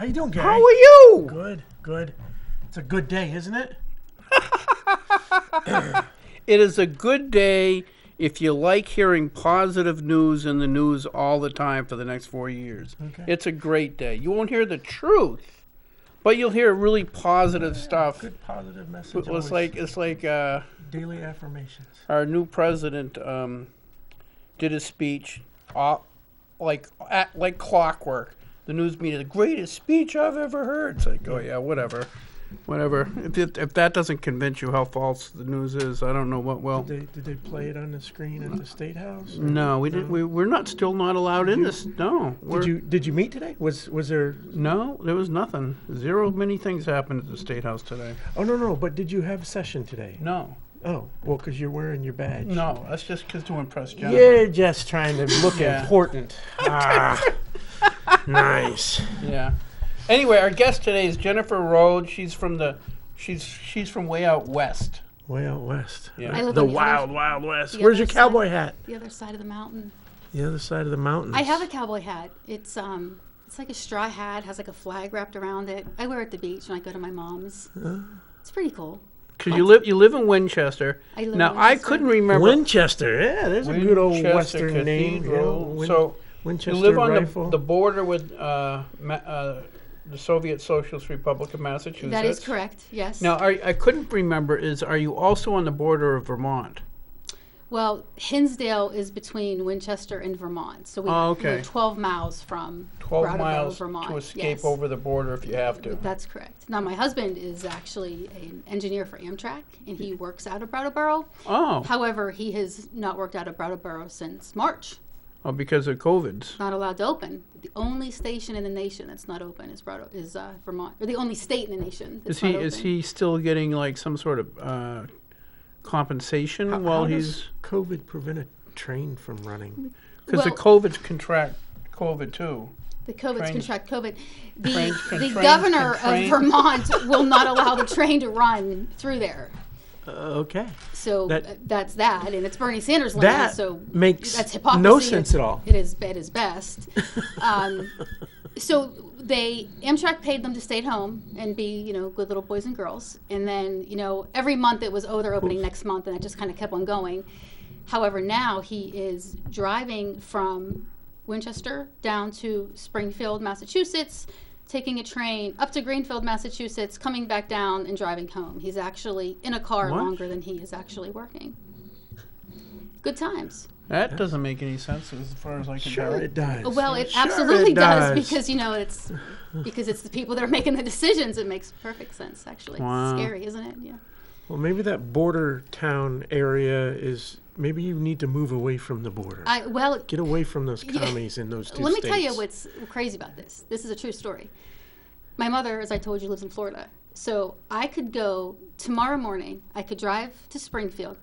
How you doing, Gary? How are you? Good, good. It's a good day, isn't it? It is a good day if you like hearing positive news in the news all the time for the next 4 years. Okay. It's a great day. You won't hear the truth, but you'll hear really positive stuff. Good positive message. It's like daily affirmations. our new president did a speech, like clockwork. The news media, the greatest speech I've ever heard. It's like, oh yeah, whatever. If that doesn't convince you how false the news is, I don't know what will. Did they play it on the screen at the State House? No, we didn't. We're still not allowed in this. No. Did you meet today? Was there? No, there was nothing. Zero. Many things happened at the State House today. Oh no. But did you have a session today? No. Oh well, because you're wearing your badge. No, that's just because to impress Jennifer. You're just trying to look Yeah. important. Nice. Yeah. Anyway, our guest today is Jennifer Rhodes. She's from way out west. Way out west. Yeah. I live The on the wild, other, wild west. the Where's other your cowboy side- hat? The other side of the mountain. The other side of the mountains. I have a cowboy hat. It's like a straw hat, has like a flag wrapped around it. I wear it at the beach when I go to my mom's. It's pretty cool. Because you live in Winchester. I live in Now I Winchester. couldn't remember. Winchester. Yeah, there's a good old Winchester Western name. Cathedral. Yeah, So Winchester you live on rifle. the border with the Soviet Socialist Republic of Massachusetts. That is correct. Yes. Now I couldn't remember. Are you also on the border of Vermont? Well, Hinsdale is between Winchester and Vermont, so we're 12 miles from 12 Brattleboro, miles Vermont. to escape Yes. over the border if you have to. That's correct. Now, my husband is actually an engineer for Amtrak, and he works out of Brattleboro. Oh. However, he has not worked out of Brattleboro since March. Oh, because of COVID. Not allowed to open. The only station in the nation that's not open is Vermont, or the only state in the nation that's not open. Is he still getting like some sort of compensation How does COVID prevent a train from running? Because the COVIDs contract COVID too. The COVIDs Trains- contract COVID. trains The can governor train- of Vermont will not allow the train to run through there. Okay. So that's that, and it's Bernie Sanders' land. That So makes that's hypocrisy. no sense at all. It is best. So Amtrak paid them to stay at home and be, good little boys and girls. And then, every month it was, they're opening next month, and it just kind of kept on going. However, now he is driving from Winchester down to Springfield, Massachusetts, taking a train up to Greenfield, Massachusetts, coming back down and driving home. He's actually in a car longer than he is actually working. Good times. That doesn't make any sense as far as I can tell. Sure it does. Well, it Sure absolutely it does because it's the people that are making the decisions. It makes perfect sense. Actually, Wow. it's scary, isn't it? Yeah. Well, maybe that border town area is. Maybe you need to move away from the border. Get away from those commies in those two Let me states. tell you what's crazy about this. This is a true story. My mother, as I told you, lives in Florida. So I could go tomorrow morning. I could drive to Springfield.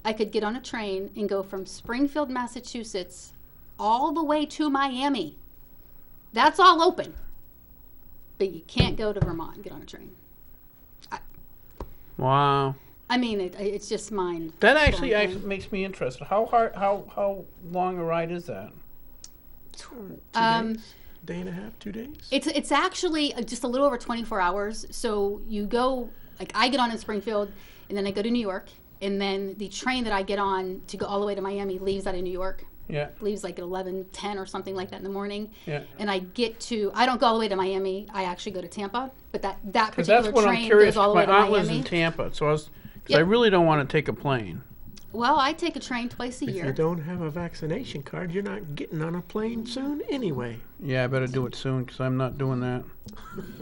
I could get on a train and go from Springfield, Massachusetts, all the way to Miami. That's all open. But you can't go to Vermont and get on a train. Wow. I mean, it's just mind. That actually makes me interested. How long a ride is that? 2 days? Day and a half, 2 days? It's actually just a little over 24 hours. So you go, like I get on in Springfield, and then I go to New York, and then the train that I get on to go all the way to Miami leaves out of New York. Yeah. Leaves like at 11:10 or something like that in the morning. Yeah. And I don't go all the way to Miami. I actually go to Tampa. But that Because particular that's what I'm train curious. goes all the My way to aunt lives Miami. in Tampa, so I Yep. really don't want to take a plane. Well, I take a train twice a If year. you don't have a vaccination card, you're not getting on a plane soon anyway. Yeah, I better do it soon because I'm not doing that.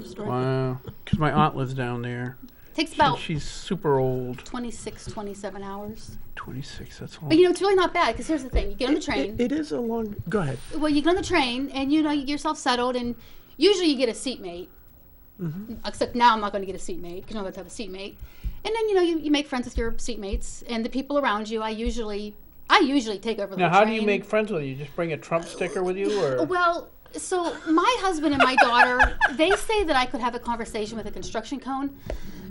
Story. Wow. Because my aunt lives down there. Takes about She's super old. 26, 27 hours. 26. That's all. But it's really not bad because here's the thing: you get on the train. It is a long. Go ahead. Well, you get on the train and you get yourself settled, and usually you get a seatmate. Except now I'm not going to get a seatmate because I'm not going to have a seatmate. And then you make friends with your seatmates and the people around you. I usually take over the Now, train. how do you make friends with you? You just bring a Trump sticker with you, or? Well, so my husband and my daughter, they say that I could have a conversation with a construction cone.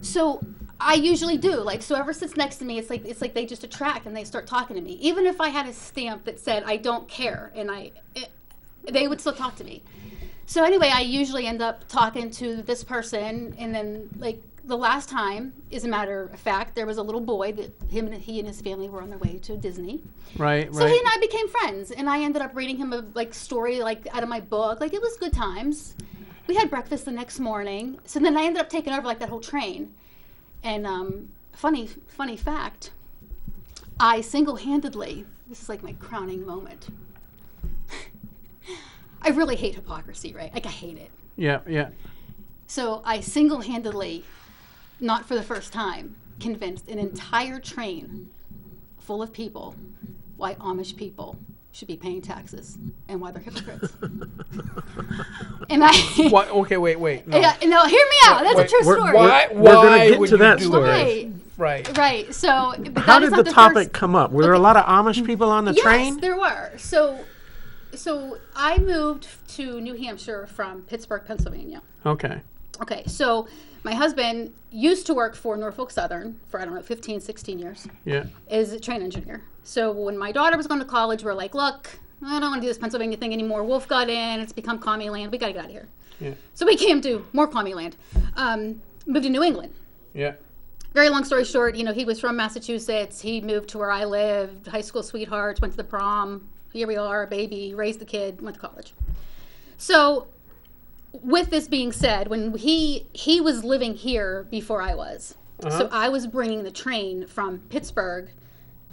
So I usually do. Like, so whoever sits next to me, it's like they just attract and they start talking to me. Even if I had a stamp that said I don't care, and they would still talk to me. So anyway, I usually end up talking to this person, and then like the last time, as a matter of fact, there was a little boy that he and his family were on their way to Disney. Right. So he and I became friends, and I ended up reading him a like story like out of my book. Like it was good times. We had breakfast the next morning. So then I ended up taking over like that whole train. And funny fact, I single-handedly, this is like my crowning moment. I really hate hypocrisy, right? Like I hate it. Yeah. So I single-handedly, not for the first time, convinced an entire train full of people why Amish people should be paying taxes and why they're hypocrites. And I... What? Okay, wait. No. Yeah, no, hear me out. That's a true story. Why we're going to get to that story. Right. So... How did the topic come up? Were there a lot of Amish people on the train? Yes, there were. So I moved to New Hampshire from Pittsburgh, Pennsylvania. Okay, so my husband used to work for Norfolk Southern for, 15, 16 years. Yeah. As a train engineer. So when my daughter was going to college, we're like, look, I don't want to do this Pennsylvania thing anymore. Wolf got in. It's become commie land. We got to get out of here. Yeah. So we came to more commie land. Moved to New England. Yeah. Very long story short, he was from Massachusetts. He moved to where I lived, high school sweethearts, went to the prom. Here we are, a baby, raised the kid, went to college. So with this being said, when he was living here before I was. So I was bringing the train from Pittsburgh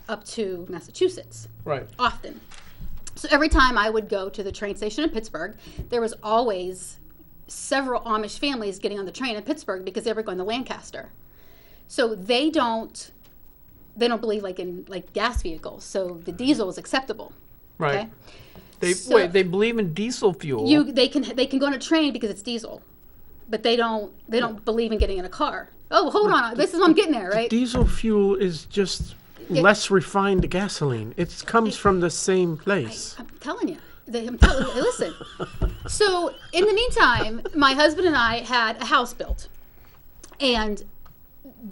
up to Massachusetts. Right. Often. So every time I would go to the train station in Pittsburgh, there was always several Amish families getting on the train in Pittsburgh because they were going to Lancaster. So they don't believe in gas vehicles. So the diesel is acceptable. Right. Okay? They believe in diesel fuel. They can go on a train because it's diesel, but they don't believe in getting in a car. Oh, hold on, this is what I'm getting there, right? Diesel fuel is just less refined gasoline. It comes from the same place. I'm telling you. Listen. So in the meantime, my husband and I had a house built, and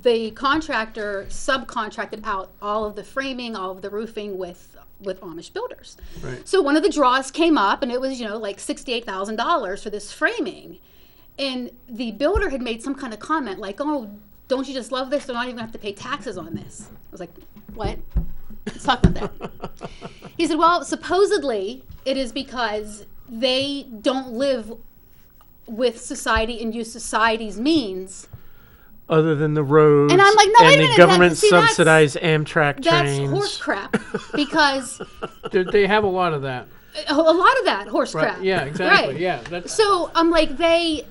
the contractor subcontracted out all of the framing, all of the roofing with Amish builders. Right. So one of the draws came up, and it was like $68,000 for this framing, and the builder had made some kind of comment like, "Oh, don't you just love this? They're not even going to have to pay taxes on this." I was like, "What? Let's talk about that." He said, "Well, supposedly it is because they don't live with society and use society's means." Other than the roads and I'm like, no, wait a minute, the government subsidized Amtrak trains. That's horse crap, because they have a lot of that. A lot of that horse crap. Right. Yeah, exactly. Right. Yeah. So I'm like, they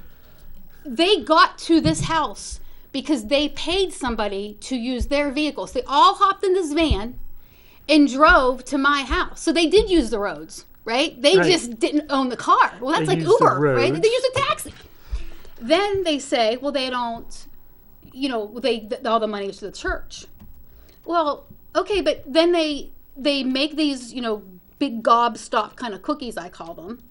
got to this house because they paid somebody to use their vehicles. They all hopped in this van and drove to my house. So they did use the roads, right? They just didn't own the car. Well, that's like Uber, right? They use a taxi. Then they say, well, they don't. All the money is to the church. Well, okay, but then they make these, big gobstop kind of cookies, I call them,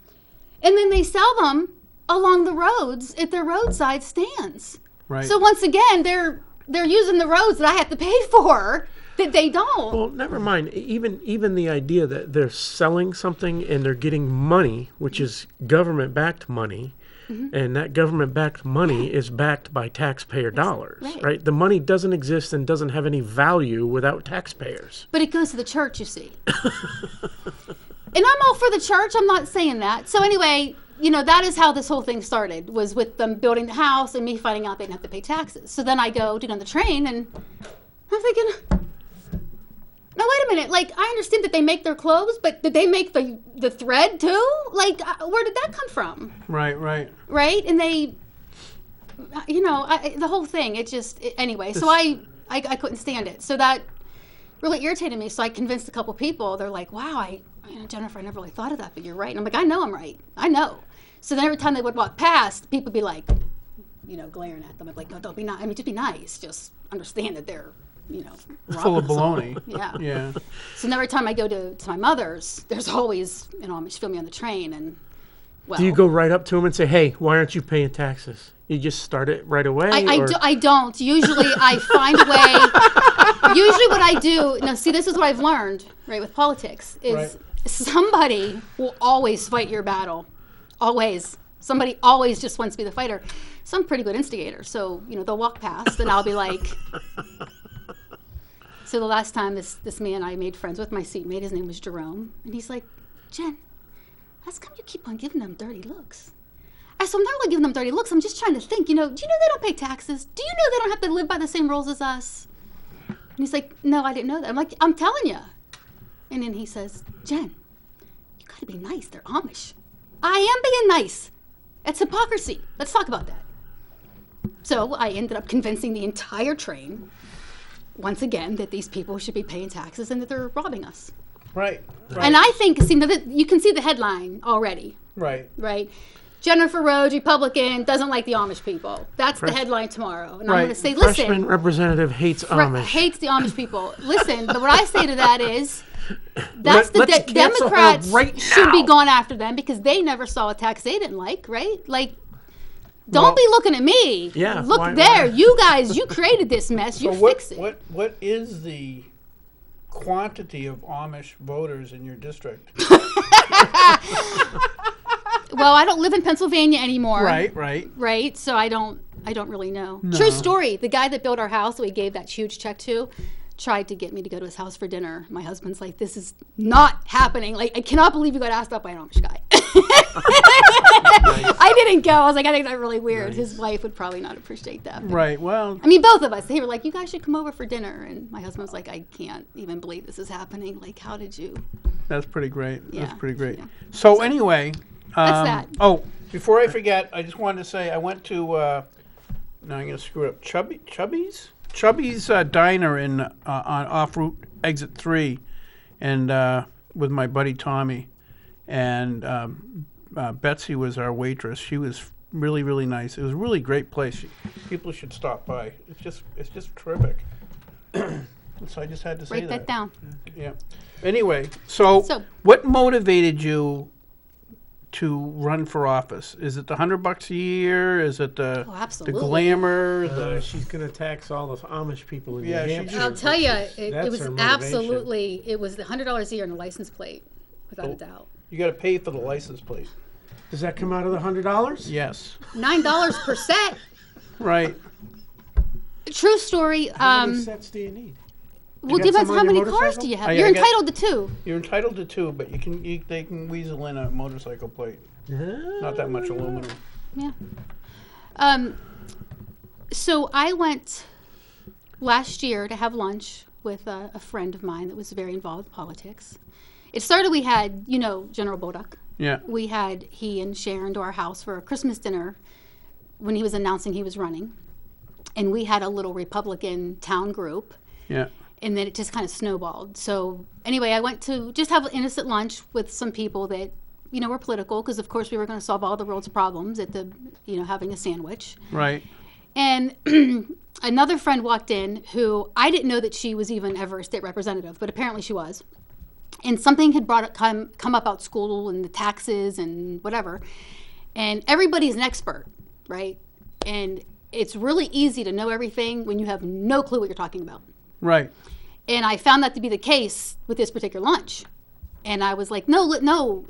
and then they sell them along the roads at their roadside stands. Right. So once again, they're using the roads that I have to pay for that they don't. Well, never mind. Even the idea that they're selling something and they're getting money, which is government-backed money. Mm-hmm. And that government-backed money is backed by taxpayer dollars, right? The money doesn't exist and doesn't have any value without taxpayers. But it goes to the church, you see. And I'm all for the church. I'm not saying that. So anyway, that is how this whole thing started, was with them building the house and me finding out they didn't have to pay taxes. So then I go to get on the train, and I'm thinking, now wait a minute. I understand that they make their clothes, but did they make the thread too? Where did that come from? Right. Right, and they, the whole thing. Anyway. So I couldn't stand it. So that really irritated me. So I convinced a couple people. They're like, "Wow, Jennifer, I never really thought of that, but you're right." And I'm like, "I know I'm right. I know." So then every time they would walk past, people would be like, glaring at them. I'd be like, "No, don't be nice. Just be nice. Just understand that they're." Full of baloney. Yeah. So every time I go to my mother's, there's always, Amish family on the train, and do you go right up to them and say, "Hey, why aren't you paying taxes?" You just start it right away? I don't. Usually I find a way. Usually what I do, now see, this is what I've learned, right, with politics, is somebody will always fight your battle. Always. Somebody always just wants to be the fighter. So I'm a pretty good instigator. So, they'll walk past and I'll be like... So the last time this man I made friends with, my seatmate, his name was Jerome, and he's like, Jen, how come you keep on giving them dirty looks? I said, I'm not really giving them dirty looks. I'm just trying to think, do you know they don't pay taxes? Do you know they don't have to live by the same rules as us? And he's like, no, I didn't know that. I'm like, I'm telling you. And then he says, Jen, you got to be nice. They're Amish. I am being nice. It's hypocrisy. Let's talk about that. So I ended up convincing the entire train, once again, that these people should be paying taxes and that they're robbing us. Right. And I think, you can see the headline already. Right. Jennifer Rhodes, Republican, doesn't like the Amish people. That's the headline tomorrow. And I'm going to say, Freshman listen. representative hates Amish. Hates the Amish people. Listen, but what I say to that is, that's Democrats should be going after them because they never saw a tax they didn't like, right? Like, don't be looking at me. Yeah. Look there. You guys, you created this mess. You fix it. What is the quantity of Amish voters in your district? Well, I don't live in Pennsylvania anymore. Right. So I don't really know. No. True story. The guy that built our house that we gave that huge check to tried to get me to go to his house for dinner. My husband's like, this is not happening. Like, I cannot believe you got asked out by an Amish guy. I didn't go. I was like, I think that's really weird. Nice. His wife would probably not appreciate that. Right, well. I mean, both of us. They were like, you guys should come over for dinner. And my husband was like, I can't even believe this is happening. Like, how did you? That's pretty great. Yeah. That's pretty great. So anyway. That's that. Oh, before I forget, I just wanted to say I went to, now I'm going to screw it up, Chubby's Diner on off route exit 3 and with my buddy Tommy. And Betsy was our waitress. She was really, really nice. It was a really great place. People should stop by. It's just terrific. So I just had to say that. Write that down. Yeah. Anyway, so what motivated you to run for office? Is it the $100 a year? Is it the glamour? She's going to tax all the Amish people in New Hampshire. I'll tell you, it was absolutely, it was the $100 a year and a license plate, without a doubt. You got to pay for the license plate. Does that come out of the $100? Yes. $9 per set. Right. True story. How many sets do you need? Well, it depends how many cars do you have. You're entitled to 2. You're entitled to 2, but they can weasel in a motorcycle plate. Not that much aluminum. Yeah. So I went last year to have lunch with a friend of mine that was very involved with politics. It started, we had, General Bodak. Yeah. We had he and Sharon to our house for a Christmas dinner when he was announcing he was running. And we had a little Republican town group. Yeah. And then it just kind of snowballed. So anyway, I went to just have an innocent lunch with some people that, were political, because of course we were going to solve all the world's problems at the, having a sandwich. Right. And another friend walked in who I didn't know that she was even ever a state representative, but apparently she was. And something had come up about school and the taxes and whatever. And everybody's an expert, right? And it's really easy to know everything when you have no clue what you're talking about. Right. And I found that to be the case with this particular lunch. And I was like, no,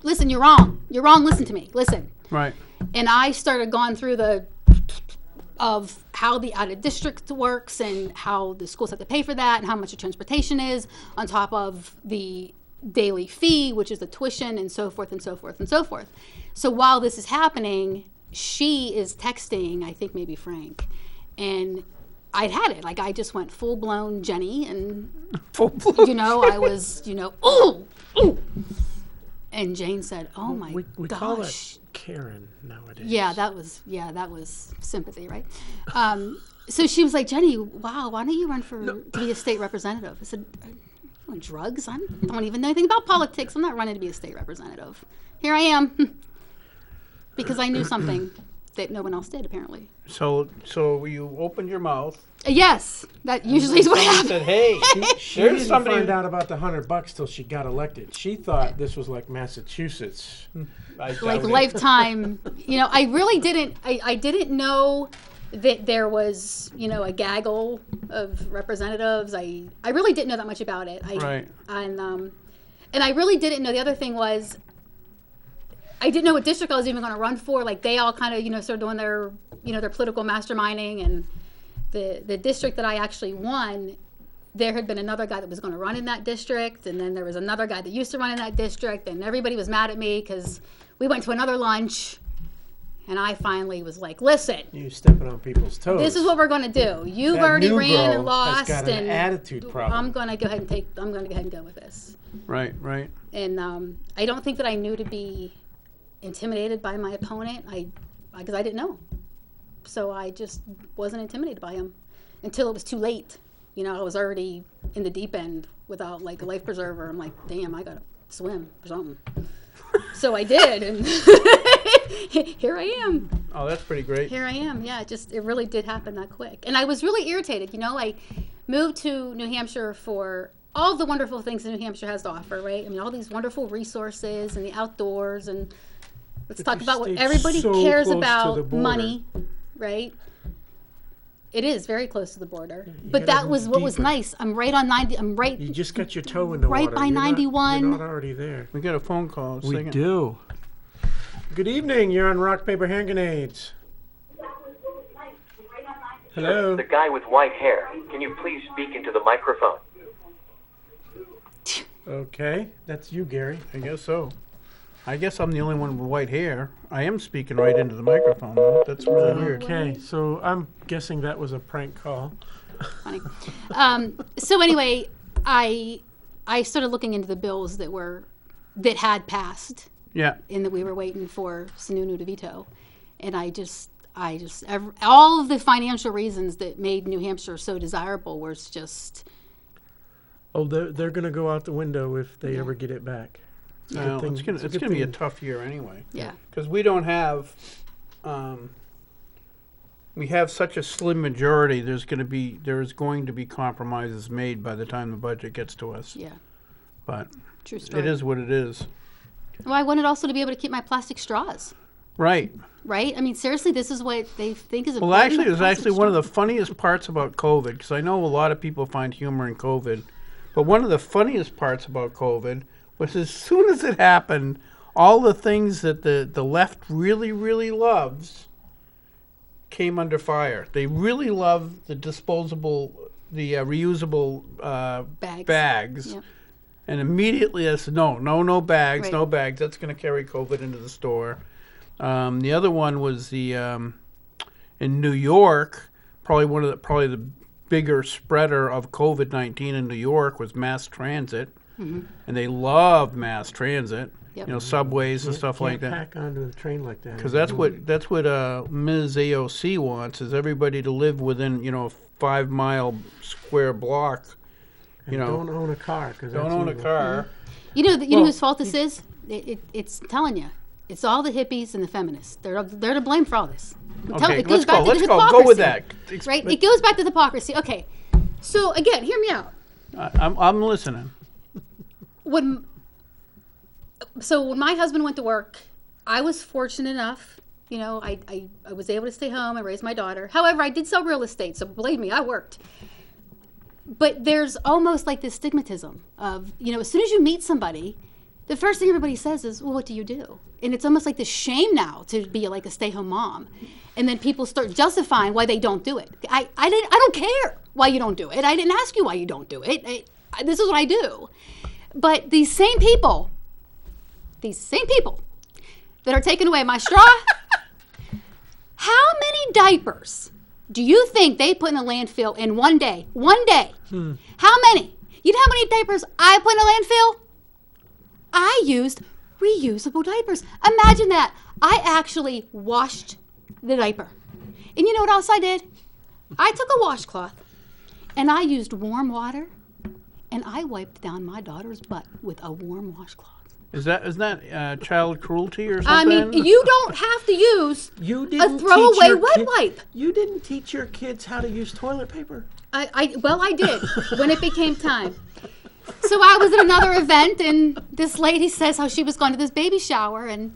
listen, you're wrong. You're wrong, listen to me, listen. Right. And I started going through of how the out of district works and how the schools have to pay for that and how much the transportation is on top of the daily fee, which is the tuition and so forth and so forth and so forth. So while this is happening, she is texting, I think maybe Frank, and I'd had it. Like, I just went full-blown Jenny, and, I was, ooh. And Jane said, oh, my gosh. We call that Karen nowadays. Yeah, that was sympathy, right? So she was like, Jenny, wow, why don't you run to be a state representative? I said, on drugs? I don't even know anything about politics. I'm not running to be a state representative. Here I am. Because I knew something that no one else did, apparently. So you opened your mouth. Yes, that usually is what happened. Said, "Hey, she didn't find out about the $100 till she got elected. She thought this was like Massachusetts, like lifetime. I really didn't. I didn't know that there was, a gaggle of representatives. I really didn't know that much about it. Right. And I really didn't know. The other thing was, I didn't know what district I was even going to run for. Like they all kind of, started doing their, their political masterminding, and the district that I actually won, there had been another guy that was going to run in that district, and then there was another guy that used to run in that district, and everybody was mad at me because we went to another lunch, and I finally was like, listen, You stepping on people's toes. this is what we're going to do. You've That already new ran girl and lost, has got an and attitude problem. I'm going to go ahead and go with this. Right, right. And I don't think that I knew to be intimidated by my opponent. Because I didn't know, so I just wasn't intimidated by him until it was too late. I was already in the deep end without like a life preserver. I'm like, damn, I gotta swim or something. So I did, and here I am. Oh, that's pretty great. Here I am. Yeah, it really did happen that quick, and I was really irritated. I moved to New Hampshire for all the wonderful things that New Hampshire has to offer, right? I mean, all these wonderful resources and the outdoors, and let's talk about what everybody cares about, money, right? It is very close to the border, but that was what was nice. I'm right on 90. I'm right. You just got your toe in the right water. by You're 91. You're not already there. We got a phone call. We do. Good evening. You're on Rock, Paper, Hand Grenades. Hello. The guy with white hair. Can you please speak into the microphone? Okay, that's you, Gary. I guess so. I guess I'm the only one with white hair. I am speaking right into the microphone, though. That's really weird. Okay, so I'm guessing that was a prank call. Funny. So anyway, I started looking into the bills that had passed, Yeah. and that we were waiting for Sununu to veto, and all of the financial reasons that made New Hampshire so desirable was just. Oh, they're going to go out the window if they ever get it back. No, thing. it's gonna It's a good be a thing. tough year anyway. Yeah. Because we don't have, we have such a slim majority. There is going to be compromises made by the time the budget gets to us. Yeah. But True story. it is what it is. Well, I wanted also to be able to keep my plastic straws. Right. Right? I mean, seriously, this is what they think is important. Well, actually, it was plastic actually one of the straws. funniest parts about COVID, because I know a lot of people find humor in COVID, but one of the funniest parts about COVID was as soon as it happened, all the things that the left really, really loves came under fire. They really love the reusable bags. Yep. And immediately I said, no bags, Right. no bags. That's going to carry COVID into the store. The other one was in New York, probably the bigger spreader of COVID-19 in New York was mass transit. Mm-hmm. And they love mass transit, Yep. subways and stuff like Can't that. pack onto the train like that. Because that's what Ms. AOC wants, is everybody to live within, a 5-mile square block. And don't own a car. Don't own a car. You know whose fault this is? It's telling you. It's all the hippies and the feminists. They're to blame for all this. Okay, it goes let's back go. to Let's the go. Go hypocrisy, with that. Right? It goes back to the hypocrisy. Okay. So again, hear me out. I'm listening. When my husband went to work, I was fortunate enough, I was able to stay home and raise my daughter. However, I did sell real estate, so believe me, I worked. But there's almost like this stigmatism of, as soon as you meet somebody, the first thing everybody says is, well, what do you do? And it's almost like this shame now to be like a stay-home mom. And then people start justifying why they don't do it. I don't care why you don't do it. I didn't ask you why you don't do it. This is what I do. But these same people that are taking away my straw, how many diapers do you think they put in a landfill in one day? One day. How many? You know how many diapers I put in a landfill? I used reusable diapers. Imagine that. I actually washed the diaper. And you know what else I did? I took a washcloth and I used warm water and I wiped down my daughter's butt with a warm washcloth. Is that child cruelty or something? I mean, you don't have to use a throwaway wet wipe. You didn't teach your kids how to use toilet paper. I did when it became time. So I was at another event, and this lady says how she was going to this baby shower, and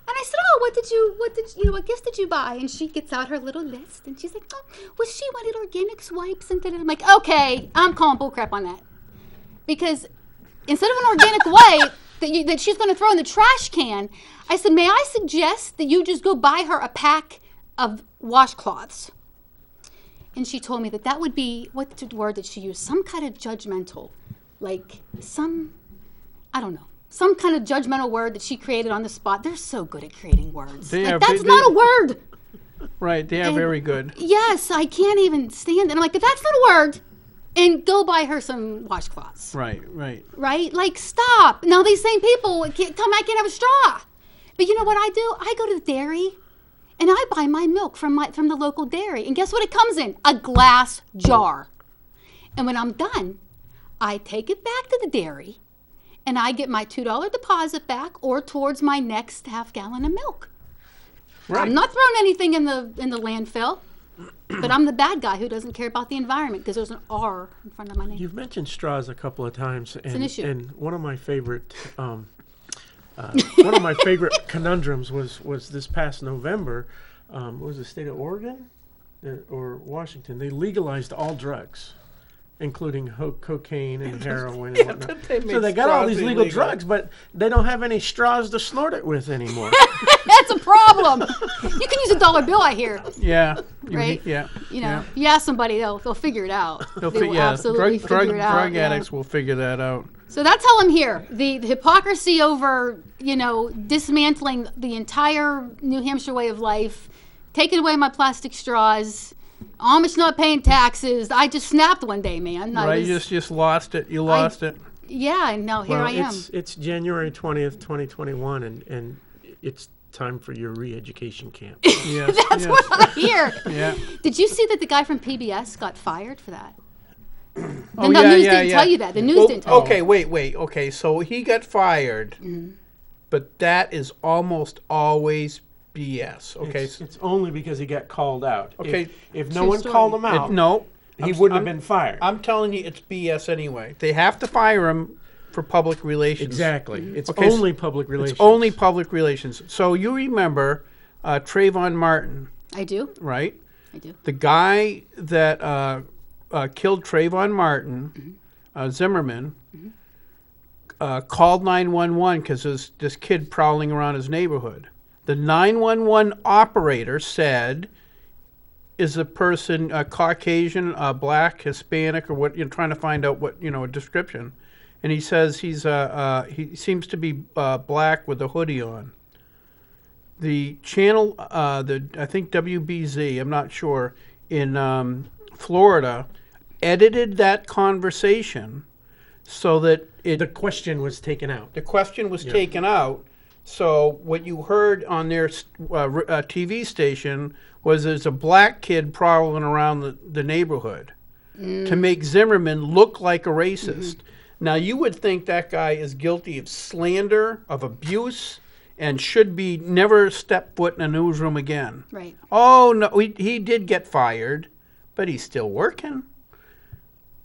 I said, "Oh, what gift did you buy?" And she gets out her little list, and she's like, "Oh, well, she wanted organics wipes," and I'm like, "Okay, I'm calling bullcrap on that, because instead of an organic wipe, that she's going to throw in the trash can. I said, may I suggest that you just go buy her a pack of washcloths? And she told me that would be, what's the word that she used? Some kind of judgmental, like I don't know. Some kind of judgmental word that she created on the spot. They're so good at creating words. That's not a word. Right, they are very good. Yes, I can't even stand it. I'm like, if that's not a word, and go buy her some washcloths. Right. Right? Like, stop. Now, these same people tell me I can't have a straw. But you know what I do? I go to the dairy, and I buy my milk from the local dairy. And guess what it comes in? A glass jar. And when I'm done, I take it back to the dairy, and I get my $2 deposit back or towards my next half gallon of milk. Right. I'm not throwing anything in the landfill, but I'm the bad guy who doesn't care about the environment because there's an R in front of my name. You've mentioned straws a couple of times, and, it's an issue. And one of my favorite conundrums was this past November. Was the state of Oregon or Washington? They legalized all drugs, including cocaine and heroin and whatnot. So they got all these legal drugs, but they don't have any straws to snort it with anymore. That's a problem. You can use a dollar bill, I hear. Yeah. Right? Yeah. You know, you ask somebody, they'll figure it out. They will absolutely figure it out. Drug addicts will figure that out. So that's how I'm here. The hypocrisy over, dismantling the entire New Hampshire way of life, taking away my plastic straws, Amish not paying taxes. I just snapped one day, man. You just lost it. You lost it. Yeah, and now here I am. It's January 20th, 2021, and it's time for your re-education camp. Yes, That's what I hear. Yeah. Did you see that the guy from PBS got fired for that? The Oh, news didn't tell you that. The news didn't tell you. Okay, wait. Okay, so he got fired, but that is almost always BS. Okay, it's only because he got called out. Okay, if no one called him out, he wouldn't have been fired. I'm telling you, it's BS anyway. They have to fire him for public relations. Exactly. It's only public relations. It's only public relations. So you remember Trayvon Martin? I do. Right? I do. The guy that killed Trayvon Martin, Zimmerman, called 911 because there's this kid prowling around his neighborhood. The 911 operator said, is the person Caucasian, black, Hispanic, or what? You're trying to find out what, a description. And he says he seems to be black with a hoodie on. The channel, I think WBZ, I'm not sure, in Florida, edited that conversation so that the question was taken out. The question was taken out. So what you heard on their TV station was there's a black kid prowling around the neighborhood to make Zimmerman look like a racist. Now, you would think that guy is guilty of slander, of abuse, and should be never step foot in a newsroom again. Right. Oh, no, he did get fired, but he's still working.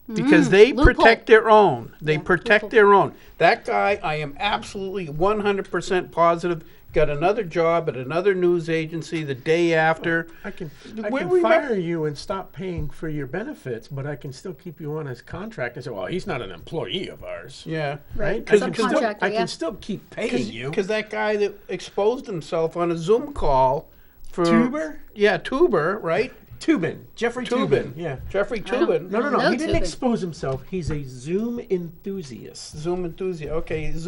Because they protect their own. They protect their own. That guy, I am absolutely 100% positive, got another job at another news agency the day after. I can fire you and stop paying for your benefits, but I can still keep you on as contract and say, well, he's not an employee of ours. Yeah. Right. I can still keep paying you. Because that guy that exposed himself on a Zoom call for... Tuber? Yeah, Tuber, right? Jeffrey Toobin. Yeah. Jeffrey Toobin. No. He didn't expose himself. He's a Zoom enthusiast. Zoom enthusiast. Okay, he was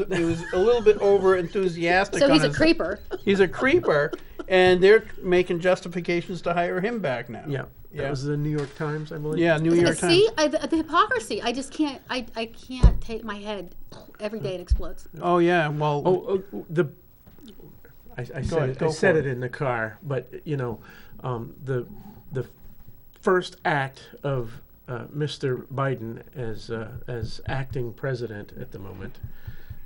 a little bit over enthusiastic. So he's a creeper. He's a creeper, and they're making justifications to hire him back now. Yeah. That was the New York Times, I believe. Yeah, New York Times. See, the hypocrisy. I just can't. I can't take my head. Every day it explodes. Oh yeah. Well. I said it in the car, but the first act of Mr. Biden as acting president at the moment.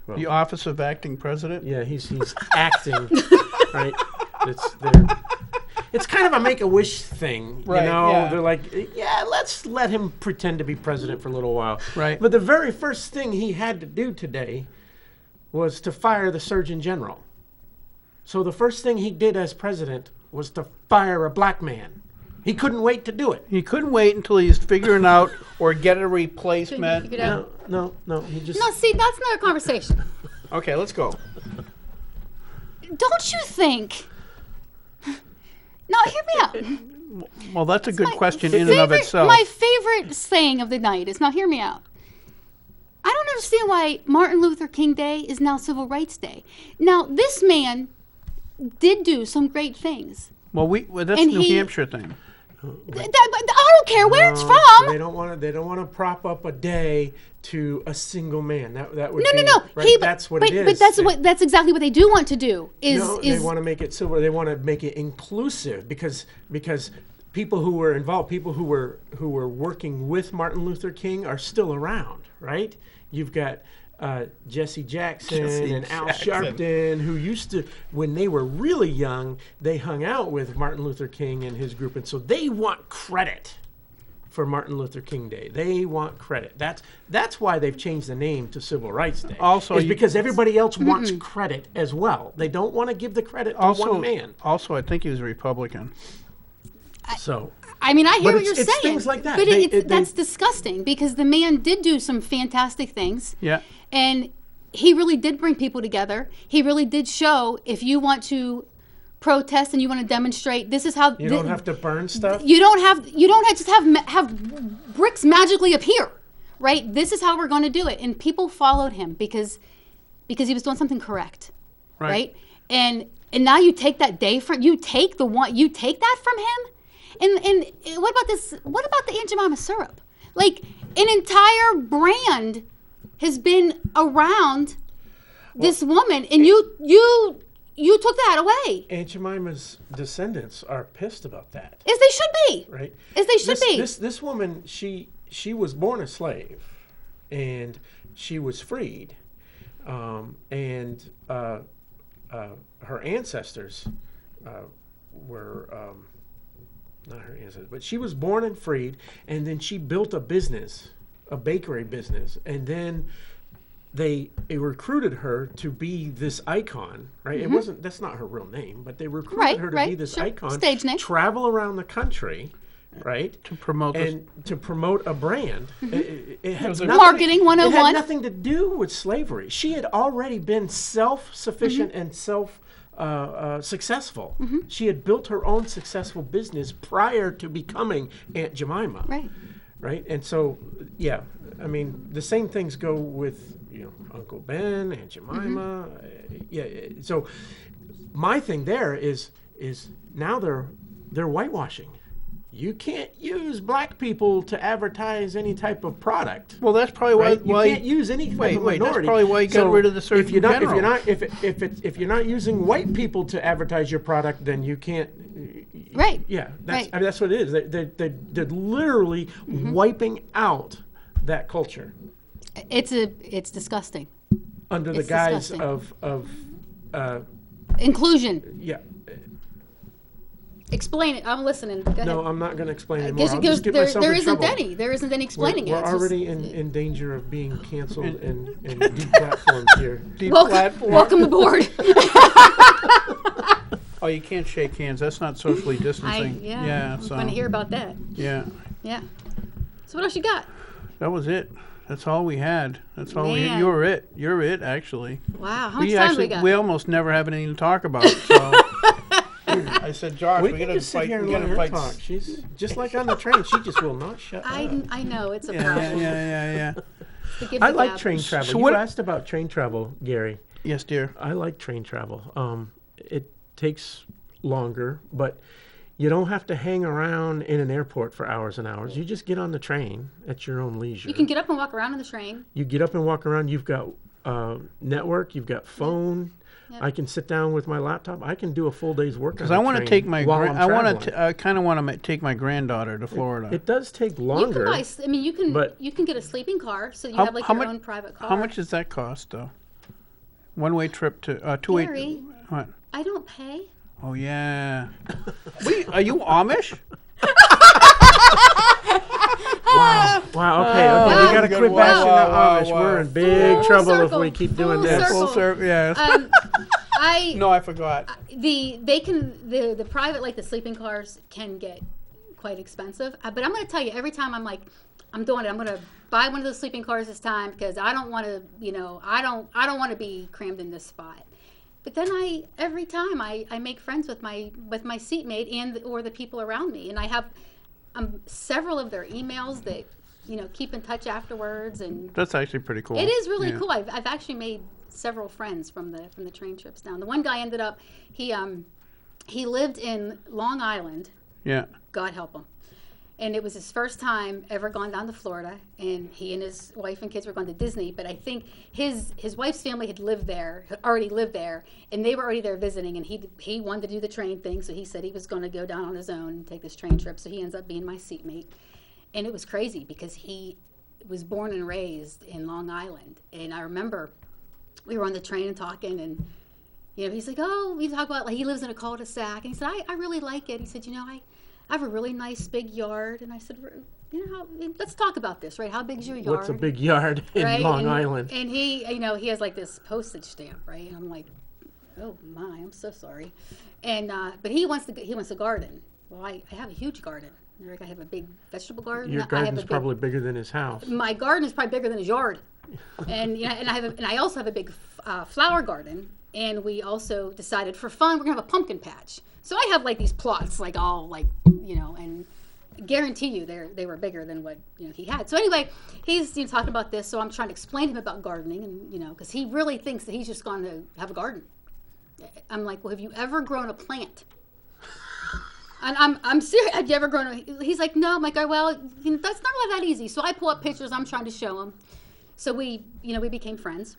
Well, the office of acting president? Yeah, he's acting, right? It's kind of a Make-A-Wish thing, right, Yeah. They're like, let's let him pretend to be president for a little while. Right. But the very first thing he had to do today was to fire the Surgeon General. So the first thing he did as president was to fire a black man. He couldn't wait to do it. He couldn't wait until he's figuring out or get a replacement. No. He just. No, see, that's another conversation. Okay, let's go. Don't you think? No, hear me out. Well, that's a good My question in and of itself. My favorite saying of the night is, now hear me out. I don't understand why Martin Luther King Day is now Civil Rights Day. Now, this man did do some great things. Well, that's And New Hampshire thing. I don't care where it's So from. they don't want to prop up a day to a single man. That would No. right? That's what it is. But that's exactly what they do want to do. They want to make it civil. They want to make it inclusive because people who were involved, people who were working with Martin Luther King are still around, right? You've got Jesse Jackson and Al Sharpton, who used to, when they were really young, they hung out with Martin Luther King and his group, and so they want credit for Martin Luther King Day. They want credit. That's why they've changed the name to Civil Rights Day. Also, is because everybody else wants credit as well. They don't want to give the credit to one man. Also, I think he was a Republican. So. I mean, I hear But what you're it's saying. things like that. But that's disgusting because the man did do some fantastic things. Yeah. And he really did bring people together. He really did show if you want to protest and you want to demonstrate, this is how You don't have to burn stuff? you don't have just have bricks magically appear, right? This is how we're going to do it. And people followed him because he was doing something correct. Right? And now you take that day from that from him? And what about this? What about the Aunt Jemima syrup? Like, an entire brand has been around this woman, and you took that away. Aunt Jemima's descendants are pissed about that. As they should be. Right? As they should be. This woman, she was born a slave, and she was freed, and her ancestors were. Not her ancestors, but she was born and freed, and then she built a business, a bakery business, and then they recruited her to be this icon, right? It wasn't, that's not her real name, but they recruited her to be this icon, stage name, travel around the country, right? To promote a brand. It had Marketing 101. It had nothing to do with slavery. She had already been self-sufficient and successful. She had built her own successful business prior to becoming Aunt Jemima. Right. And so, yeah, I mean, the same things go with, Uncle Ben, Aunt Jemima. Yeah. So my thing there is now they're whitewashing. You can't use black people to advertise any type of product. Well, that's probably why you can't use any type of minority. That's probably why you got rid of the Surgeon General. If you're not using white people to advertise your product, then you can't. Right. Yeah, that's what it is. They're literally wiping out that culture. It's disgusting. Under the guise of inclusion. Yeah. Explain it. I'm listening. Go ahead. No, I'm not going to explain anymore. I'll just get there myself in isn't trouble. any. There isn't any explaining We're it. already in danger of being canceled and deplatformed here. Welcome aboard. Oh, you can't shake hands. That's not socially distancing. I'm going to hear about that. Yeah. Yeah. So what else you got? That was it. That's all we had. That's all we had. Man. You're it. You're it, actually. Wow. How much time we got? We almost never have anything to talk about. So I said, Josh, we got to sit fight. here and We got let to her fight. talk. She's just like on the train. She just will not shut up. I know it's a problem. Yeah. I like train travel. So you what- asked about train travel, Gary. Yes, dear. I like train travel. It takes longer, but you don't have to hang around in an airport for hours and hours. You just get on the train at your own leisure. You can get up and walk around on the train. You get up and walk around. You've got network. You've got phone. Yep. I can sit down with my laptop. I can do a full day's work. Because I want to take my. I kind of want to take my granddaughter to Florida. It does take longer. You can get a sleeping car, so you have like your own private car. How much does that cost, though? One-way trip to two-way. Gary, What? I don't pay. Oh yeah. Are you Amish? Wow. Okay. We gotta quit bashing the Amish. We're in big trouble if we keep doing this. Full circle. Yes. I forgot. The private, like the sleeping cars, can get quite expensive. But I'm going to tell you, every time I'm like, I'm doing it. I'm going to buy one of those sleeping cars this time because I don't want to, I don't want to be crammed in this spot. But then every time I make friends with my seatmate or the people around me, and I have several of their emails that keep in touch afterwards, and That's actually pretty cool. it is really Yeah. cool. I've actually made several friends from the train trips down. The one guy ended up he lived in Long Island. Yeah. God help him. And it was his first time ever gone down to Florida, and he and his wife and kids were going to Disney. But I think his wife's family had already lived there, and they were already there visiting. And he wanted to do the train thing, so he said he was going to go down on his own and take this train trip. So he ends up being my seatmate, and it was crazy because he was born and raised in Long Island. And I remember we were on the train and talking, and he's like, "Oh, we talk about he lives in a cul-de-sac," and he said, "I really like it." He said, I have a really nice big yard. And I said, let's talk about this, right? How big's your yard? What's a big yard in right? Long Island? And he, he has like this postage stamp, right? And I'm like, oh my, I'm so sorry. And, but he wants a garden. Well, I have a huge garden. I have a big vegetable garden. Your garden's probably bigger than his house. My garden is probably bigger than his yard. And, and I also have a big flower garden. And we also decided for fun, we're gonna have a pumpkin patch. So I have like these plots, like all like, and I guarantee you they were bigger than what he had. So anyway, he's talking about this. So I'm trying to explain to him about gardening, and because he really thinks that he's just going to have a garden. I'm like, well, have you ever grown a plant? And I'm serious. Have you ever grown He's like, no. I'm like, oh, well, that's not really that easy. So I pull up pictures. I'm trying to show him. So we became friends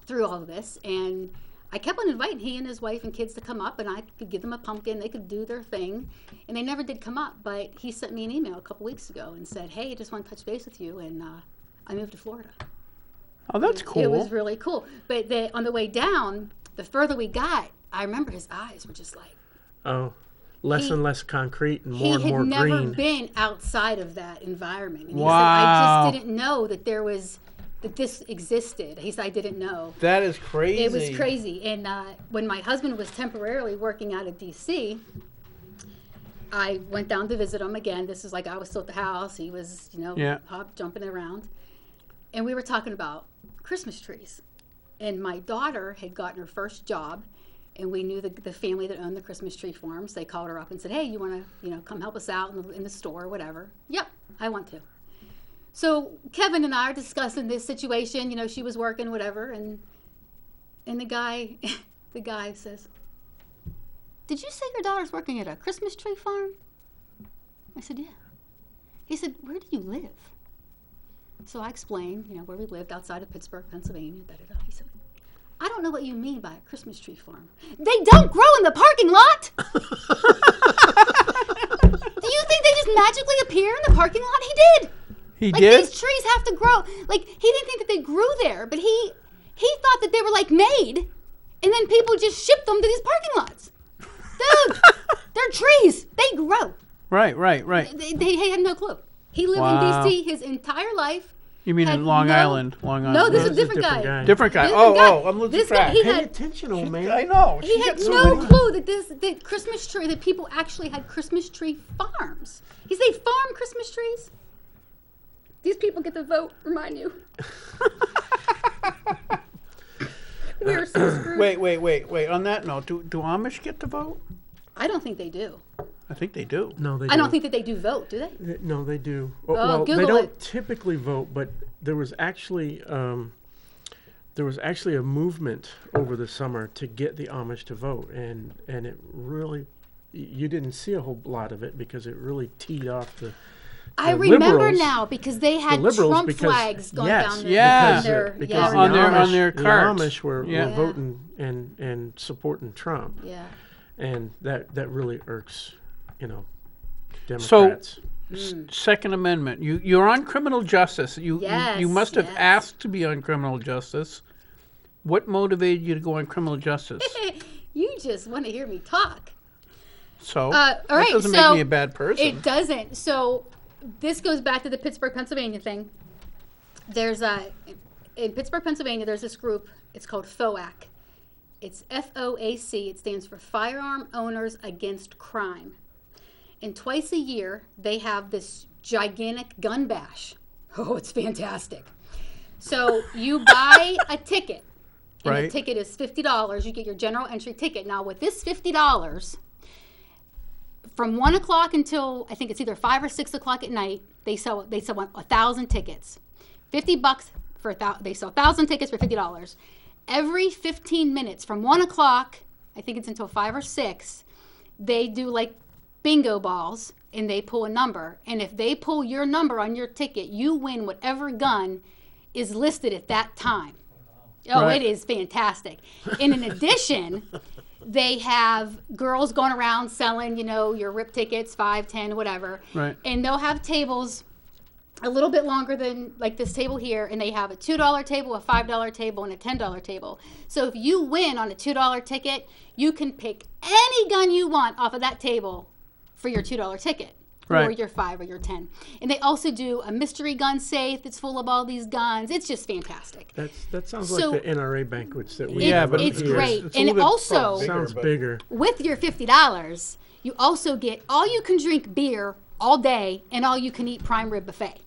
through all of this, and I kept on inviting he and his wife and kids to come up, and I could give them a pumpkin. They could do their thing, and they never did come up. But he sent me an email a couple weeks ago and said, "Hey, I just want to touch base with you," and I moved to Florida. Oh, that's cool. It was really cool. But on the way down, the further we got, I remember his eyes were just like, less and less concrete and more and more he had never green. been outside of that environment. And he Wow. said, I just didn't know that this existed. He said, I didn't know. That is crazy. It was crazy. And when my husband was temporarily working out of D.C., I went down to visit him again. This is like I was still at the house. He was, jumping around. And we were talking about Christmas trees. And my daughter had gotten her first job, and we knew the family that owned the Christmas tree farms. They called her up and said, hey, you want to, come help us out in the store or whatever? Yep, I want to. So Kevin and I are discussing this situation. She was working, whatever, and the guy says, did you say your daughter's working at a Christmas tree farm? I said, yeah. He said, where do you live? So I explained, where we lived outside of Pittsburgh, Pennsylvania, da-da-da. He said, I don't know what you mean by a Christmas tree farm. They don't grow in the parking lot. Do you think they just magically appear in the parking lot? He did. He did? These trees have to grow. Like, he didn't think that they grew there, but he thought that they were, like, made, and then people just shipped them to these parking lots. Dude, they're trees. They grow. Right. They had no clue. He lived Wow. in D.C. his entire life. You mean in Long Island? Long Island. No, this is a This is a different different guy. guy. Different guy. Different guy. I'm losing This guy, track. he Pay had- attention, old man. I know. He had no clue that Christmas tree, that people actually had Christmas tree farms. He said, they farm Christmas trees. These people get to vote, remind you. We are so screwed. Wait. On that note, do Amish get to vote? I don't think they do. I think they do. No, they I don't think that they do vote, do they? No, they do. Oh, they Google don't it. typically vote, but there was actually a movement over the summer to get the Amish to vote, and it really, you didn't see a whole lot of it because it really teed off the. I the remember liberals- now because they had liberals Trump because- flags going yes, down there. yeah. Because on the their the carts. Amish were Yeah. voting and supporting Trump, Yeah. and that really irks, Democrats. Second Amendment. You're on criminal justice. You must have Yes. asked to be on criminal justice. What motivated you to go on criminal justice? You just want to hear me talk. So All that right, doesn't so make me a bad person. It doesn't. So this goes back to the Pittsburgh, Pennsylvania thing. There's in Pittsburgh, Pennsylvania, there's this group. It's called FOAC. It's FOAC. It stands for Firearm Owners Against Crime. And twice a year, they have this gigantic gun bash. Oh, it's fantastic. So you buy a ticket, and the ticket is $50. You get your general entry ticket. Now, with this $50, from 1 o'clock until I think it's either 5 or 6 o'clock at night, they sell 1,000 tickets. $50 for they sell 1,000 tickets for $50. Every 15 minutes from 1 o'clock, I think it's until 5 or 6, they do like bingo balls and they pull a number. And if they pull your number on your ticket, you win whatever gun is listed at that time. Oh, It is fantastic. And in addition, they have girls going around selling, your RIP tickets, 5, 10, whatever. Right. And they'll have tables a little bit longer than like this table here, and they have a $2 table, a $5 table, and a $10 table. So if you win on a $2 ticket, you can pick any gun you want off of that table for your $2 ticket. Right. Or your 5 or your 10. And they also do a mystery gun safe that's full of all these guns. It's just fantastic. That sounds like the NRA banquets that we Yeah, have but up it's here. great. It's a And little bit also, Sounds bigger. with your $50, you also get all you can drink beer all day and all you can eat prime rib buffet.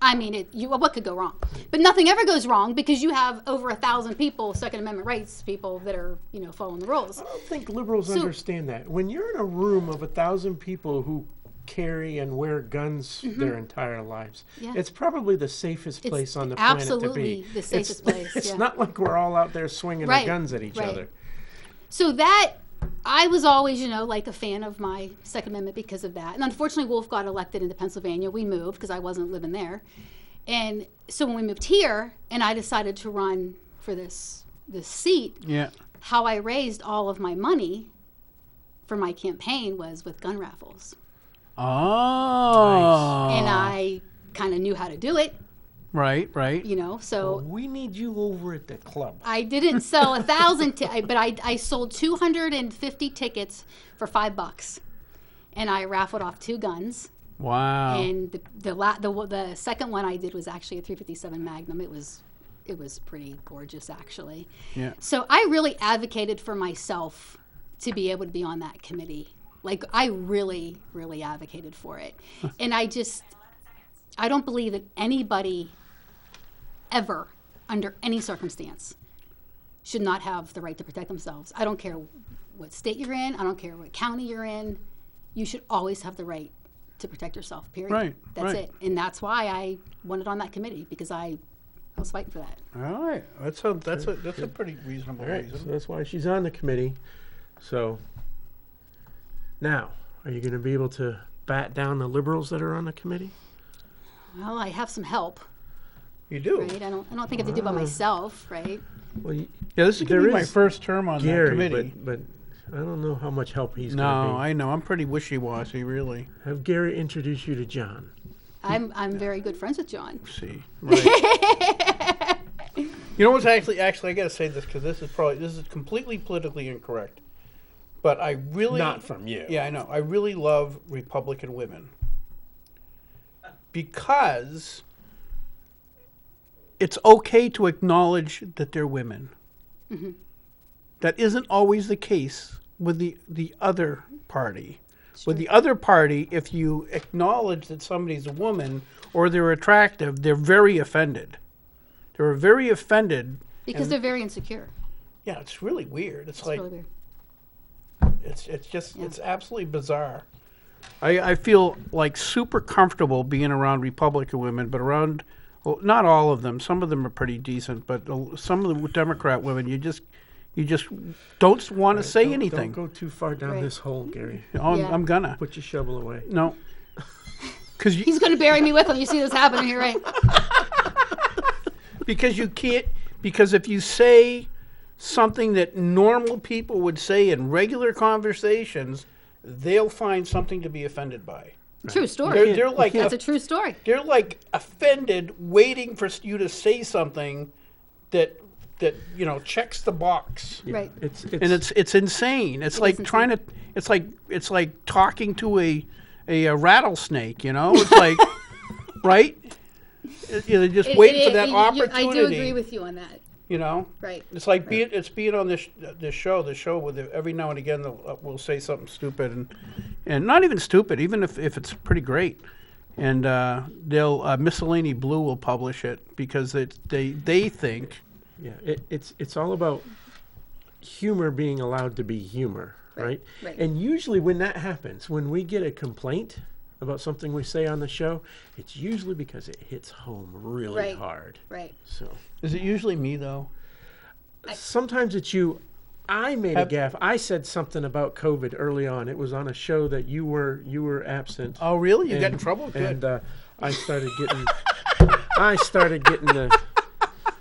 I mean, what could go wrong? But nothing ever goes wrong because you have over 1,000 people, Second Amendment rights people that are, following the rules. I don't think liberals understand that. When you're in a room of 1,000 people who carry and wear guns their entire lives, it's probably the safest place on the planet to be. Absolutely the safest place. It's yeah. not like we're all out there swinging our guns at each other. So that, I was always, like a fan of my Second Amendment because of that. And unfortunately, Wolf got elected into Pennsylvania. We moved because I wasn't living there. And so when we moved here and I decided to run for this seat, how I raised all of my money for my campaign was with gun raffles. Oh. And I kind of knew how to do it. Right. So We need you over at the club. I didn't sell 1,000, but I sold 250 tickets for $5, and I raffled off 2 guns. Wow. And the second one I did was actually a .357 Magnum. It was pretty gorgeous, actually. Yeah. So I really advocated for myself to be able to be on that committee. Like, I really, really advocated for it. And I don't believe that anybody ever, under any circumstance, should not have the right to protect themselves. I don't care what state you're in. I don't care what county you're in. You should always have the right to protect yourself, period. Right, That's right. it. And that's why I wanted on that committee, because I was fighting for that. All right. That's a pretty reasonable All right, so reason. that's why she's on the committee. So now, are you going to be able to bat down the liberals that are on the committee? Well, I have some help, You do. right? I don't think I have to do it by myself, right? Well, Yeah, this is going to be my first term on that Gary, committee. but I don't know how much help he's No, going to be. I know. I'm pretty wishy-washy, really. Have Gary introduce you to John. I'm very good friends with John. See. Right. You know what's actually, I got to say this because this is completely politically incorrect. But I really. Not from you. Yeah, I know. I really love Republican women. Because it's okay to acknowledge that they're women. Mm-hmm. That isn't always the case with the other party. With the other party, if you acknowledge that somebody's a woman or they're attractive, they're very offended. They're very offended. Because they're very insecure. Yeah, it's really weird. It's like, really weird. it's just, it's absolutely bizarre. I feel like super comfortable being around Republican women, but around, well, not all of them. Some of them are pretty decent, but some of the Democrat women, you just don't want to say anything. Don't go too far down Right. this hole, Gary. Oh, Yeah. I'm gonna. Put your shovel away. No. Because He's going to bury me with him. You see this happening here, right? because you can't, because if you say something that normal people would say in regular conversations, they'll find something to be offended by. True story. They're like That's a true story. they're like offended, waiting for you to say something that checks the box. Right. And it's insane. It's like is trying to. It's like talking to a rattlesnake. It's like, right? Just waiting for that opportunity. I do agree with you on that. You know, Right. it's like being on this show with every now and again we'll say something stupid and not even stupid, even if it's pretty great, and they'll Miscellany Blue will publish it because they think it's all about humor being allowed to be humor, right? Right. And usually when that happens, when we get a complaint about something we say on the show, it's usually because it hits home really hard. Right. So is it usually me though? sometimes it's you. I made a gaffe. I said something about COVID early on. It was on a show that you were absent. Oh, really? You got in trouble? Good. And I started getting the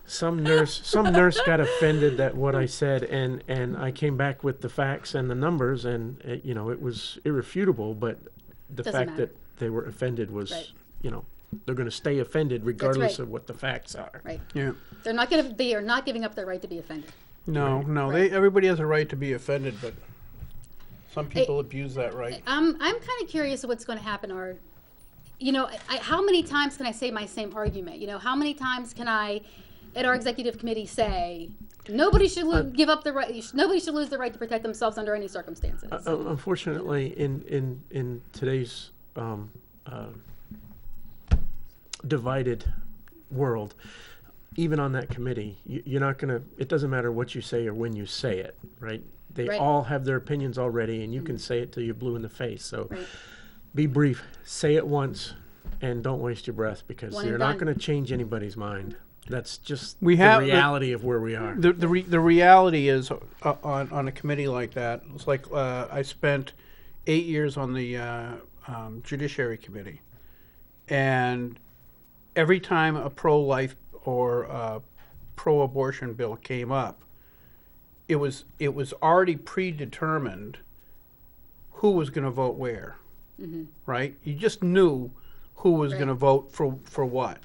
some nurse got offended at what I said, and I came back with the facts and the numbers, and it was irrefutable. But the Doesn't fact matter. that they were offended was, Right. they're going to stay offended regardless right. of what the facts are. Right. Yeah. They are not giving up their right to be offended. No. Right. Everybody has a right to be offended, but some people abuse that right. I'm kind of curious of what's going to happen. Or, how many times can I say my same argument? How many times can I, at our executive committee, say nobody should give up the right? Nobody should lose the right to protect themselves under any circumstances. Unfortunately, in today's divided world, even on that committee, you're not going to, it doesn't matter what you say or when you say it, right? They Right. all have their opinions already, and you can say it till you're blue in the face. So Right. be brief, say it once, and don't waste your breath, because One and you're not done. going to change anybody's mind. That's just We the have reality of where we are. The reality is on a committee like that. It's like I spent 8 years on the Judiciary Committee, and every time a pro-life or pro-abortion bill came up, it was already predetermined who was going to vote where, right? You just knew who was going to vote for what.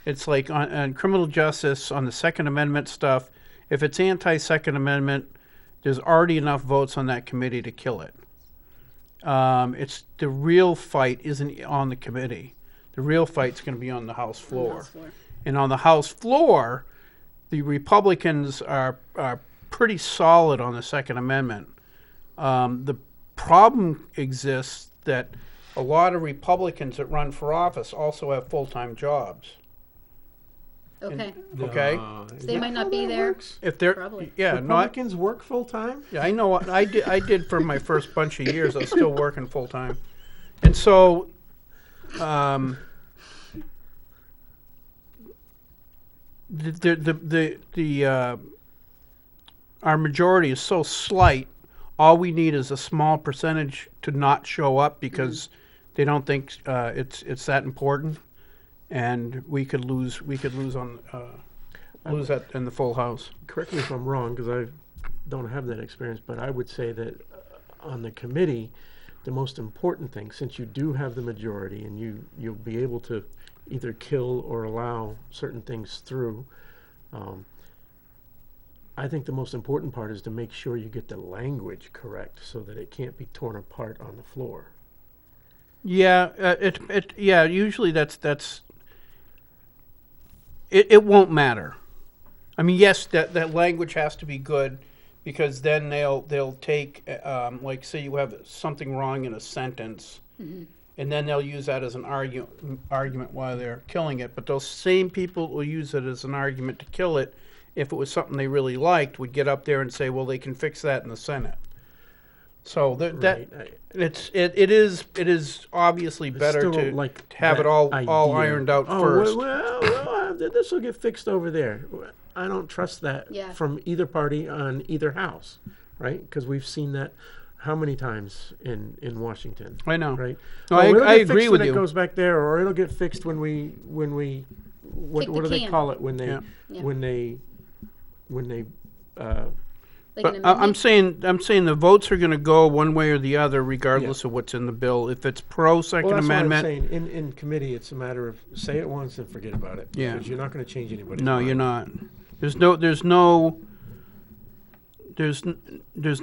It's like on criminal justice, on the Second Amendment stuff, if it's anti-Second Amendment, there's already enough votes on that committee to kill it. It's the real fight isn't on the committee. The real fight's going to be on the House floor. And on the House floor, the Republicans are pretty solid on the Second Amendment. The problem exists that a lot of Republicans that run for office also have full-time jobs. Okay. Okay, So they might not be there. if they're Probably. Republicans work full time. Yeah, I know. What I did for my first bunch of years. I was still working full time, and so, our majority is so slight. All we need is a small percentage to not show up because they don't think it's that important, and we could lose on lose that in the full House. Correct me if I'm wrong, because I don't have that experience, but I would say that on the committee, the most important thing, since you do have the majority and you'll be able to either kill or allow certain things through, I think the most important part is to make sure you get the language correct so that it can't be torn apart on the floor. Yeah, usually that's it won't matter. I mean, yes, that language has to be good, because then they'll take like, say you have something wrong in a sentence, and then they'll use that as an argument while they're killing it. But those same people will use it as an argument to kill it if it was something they really liked, would get up there and say, well, they can fix that in the Senate. So it is obviously better Still to like have it that all idea. ironed out first. Well, this will get fixed over there. I don't trust that from either party on either house, right? Because we've seen that how many times in Washington. I know. Right? No, It'll I get agree fixed with when you. it goes back there, or it'll get fixed when we what Kick the do they can. call it when they Yeah. when they Like an But I'm amendment? saying the votes are going to go one way or the other, regardless of what's in the bill. If it's pro Second well, that's Amendment, what I'm saying. In committee, it's a matter of say it once and forget about it. Yeah. Because you're not going to change anybody's no, mind. you're not. There's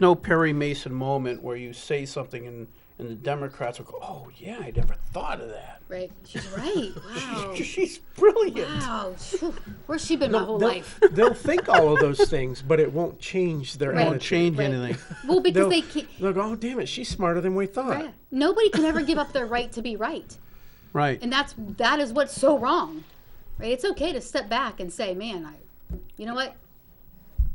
no Perry Mason moment where you say something and the Democrats will go, "Oh yeah, I never thought of that." Right. She's right. Wow. She's brilliant. Wow. Phew. Where's she been my whole they'll, life? they'll think all of those things, but it won't change their Right. attitude. Won't change Right. anything. Well, because They'll, they can't. they'll go, oh, damn it, she's smarter than we thought. Right. Nobody can ever give up their right to be right. Right. And that is what's so wrong. Right? It's okay to step back and say, man, you know what?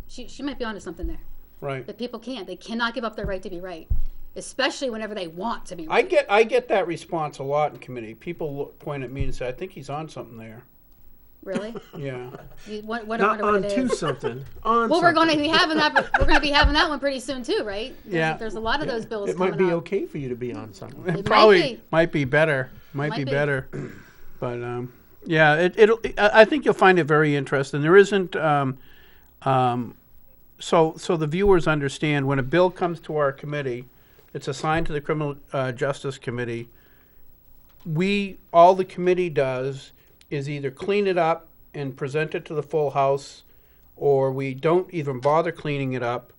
She might be onto something there. Right. But people can't. They cannot give up their right to be right, especially whenever they want to be right. I get that response a lot in committee. People point at me and say, "I think he's on something there." Really? Yeah. What, I Not wonder what on it to is. something. On Well, we're going to something. be having that. We're going to be having that one pretty soon too, right? Yeah. There's a lot of those bills It might coming be up. okay for you to be on something. It Probably might be. better. Might Might be be. better. But yeah, I think you'll find it very interesting. There isn't. So the viewers understand when a bill comes to our committee, it's assigned to the Criminal Justice Committee. All the committee does is either clean it up and present it to the full House, or we don't even bother cleaning it up,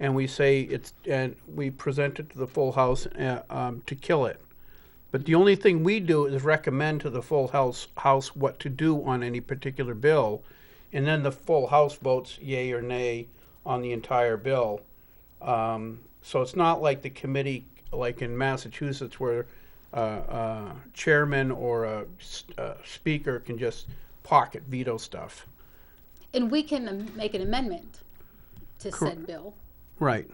and we say and we present it to the full House to kill it. But the only thing we do is recommend to the full House what to do on any particular bill, and then the full House votes yay or nay on the entire bill. So it's not like the committee, like in Massachusetts, where chairman or a speaker can just pocket veto stuff. And we can make an amendment to said bill. Right,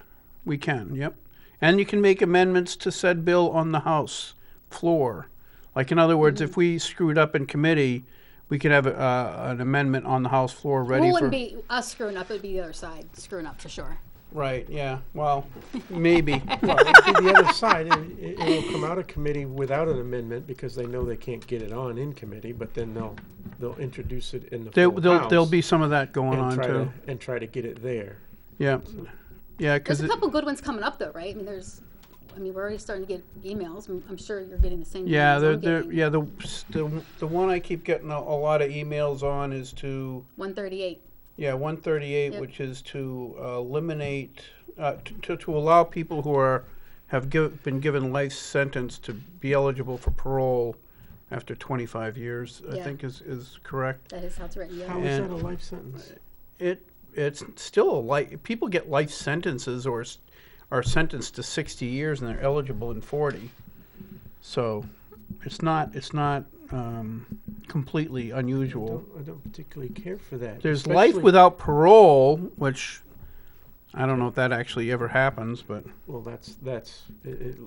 we can. Yep, and you can make amendments to said bill on the House floor. Like, in other words, if we screwed up in committee, we could have an amendment on the House floor ready Well, it for. wouldn't be us screwing up. It would be the other side screwing up for sure. Right. Yeah. Well, maybe. Well, to the other side, it'll come out of committee without an amendment because they know they can't get it on in committee, but then they'll introduce it in the full House There'll be some of that going on too. and try to get it there. Yeah. Yeah. There's Because a couple good ones coming up though, right? I mean, we're already starting to get emails. I'm sure you're getting the same. yeah, emails I'm getting. the one I keep getting a lot of emails on is to 138. 138, Yep. which is to eliminate to allow people who have been given life sentence to be eligible for parole after 25 years. I Yeah. think is correct. That is how it's written. How Yeah. is And- that a life sentence? It's still a life. People get life sentences or are sentenced to 60 years and they're eligible in 40. So it's not completely unusual. I don't particularly care for that. There's life especially- without parole, which I don't know if that actually ever happens, but Well, that's